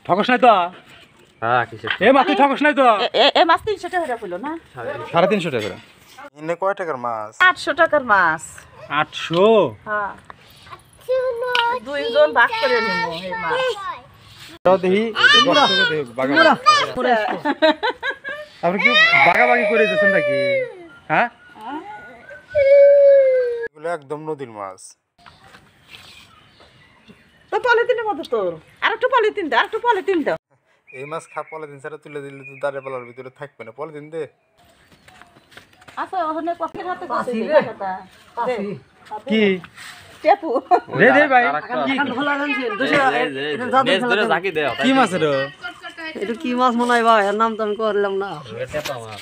ঠকস নাই তো? হ্যাঁ কিসের এ মাছ তুই ঠকস নাই তো? এ মাছ 300 টাকা হইলো না? 350 টাকা করে। ইনে কয় টাকার মাছ? 800 টাকার মাছ। 800? হ্যাঁ। দুইজন ভাগ করে নিমু এই মাছ। তাও দেখি বাগা আপনি কি বাগাবাগি করে দিয়েছেন নাকি? হ্যাঁ, এগুলো একদম নদীর মাছ। তো পলিথিনের মতো তোর আর একটু পলিথিন দাও, আর একটু পলিথিন দাও। এই মাছ পলিথিন ছাড়া তুলে দিলে তো দাঁড়ে পালার ভিতরে থাকবে না। পলিথিন দে। আচ্ছা ওখানে কফির হাতে কইছে কথা কি টেপু দে দে ভাই কি ধরে ঝাঁকি দেও কি মাছ রে? এটা কি মাছ মনে হয় ভাই, এর নাম তো আমি করলাম না। টেপা মাছ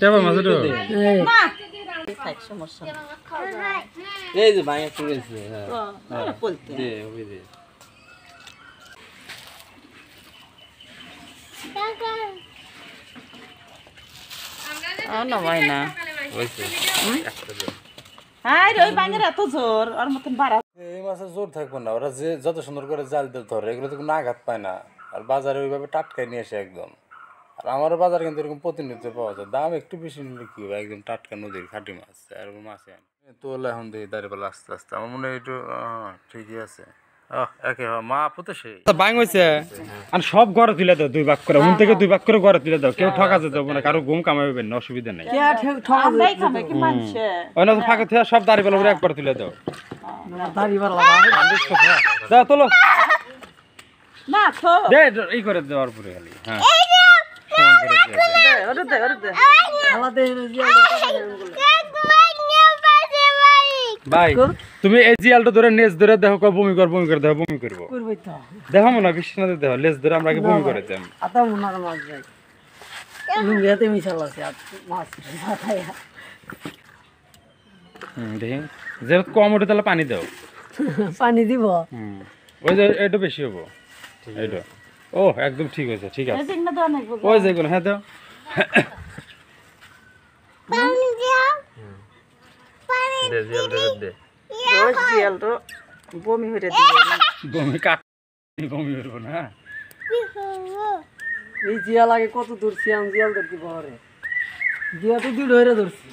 টেপা মাছ রে? না খাই সমস্যা না। এই যে ভাই একটু গেছে হ্যাঁ বলতে দে ওই দে না ভাই না হইছে একটা দে হাই রে ওই বাঙের এত জোর আর মতন বাড়া। এই মাছের জোর থাকবে না। ওরা যে যত সুন্দর করে জাল দিয়ে ধরে এগুলো তো কোনো আঘাত পায় না। আর বাজারে ওইভাবে টাটকায় নিয়ে আসে একদম। আর আমারও বাজারে কিন্তু এরকম প্রতিনিয়ত পাওয়া যায়। দাম একটু বেশি নিলে কি হবে, একদম টাটকা নদীর খাঁটি মাছ এরকম মাছ তোলা এখন দেখি দাঁড়িয়ে আস্তে আস্তে আমার মনে হয় একটু ঠিকই আছে। একে মা পুতো সেই বাং হইছে আর সব ঘরে তুলে দাও, 2 ভাগ করে উন থেকে 2 ভাগ করে ঘরে তুলে দাও। কেউ ঠকা যেতে হবে না, কারো ঘুম কামাইবে না, অসুবিধা নেই। আমরাই খাবে কি মানছে ওই না ফাঁকা থেকে সব দাঁড়ি বেলা একবার তুলে দাও। দাড়ি বাড়া দাও তোলো না তো দে এই করে দেওয়ার পরে খালি হ্যাঁ সমান করে দিয়ে দাও। দে ওরে দে ওরে দে আলাদা ভাই তুমি এই জিয়ালটা ধরে নেজ ধরে দেখো কো বমি করে দেখো বমি করবো করবই তো। দেখো না বিশ্বাস না দেখো লেজ ধরে আমরা আগে বমি করে দেন। আতা মনার মাছ ভাই, লুঙ্গিয়াতে মিশাল আছে আর মাছ খাইয়া। দেখি যে কম ওঠে তাহলে পানি দাও। পানি দিব। ওই যে এটা বেশি হবো এইটা। ও একদম ঠিক আছে, ঠিক আছে। এই না দাও না গো ওই যেগুলো হ্যাঁ দাও। দে জিয়াল দে ওই জিয়াল তো বমি হইরে দিবে বমি কাট বমি করবো না। এই জিয়াল আগে কত ধরছি আমি, জিয়াল ধরছি বহরে, জিয়া তো 2 ধরে ধরছি।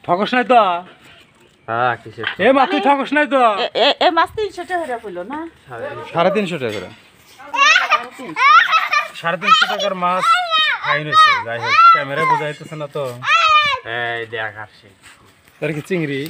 ঠকস নাই তো? হ্যাঁ কিসের এ মা তুই ঠকস নাই তো? এ মাছ 300 টাকা হইলো না? 350 টাকা করে। 350 টাকার মাছ খাই নিছে। যাই হোক ক্যামেরা বোঝাইতেছে না তো। এই দেখ আসছে তার কি চিংড়ি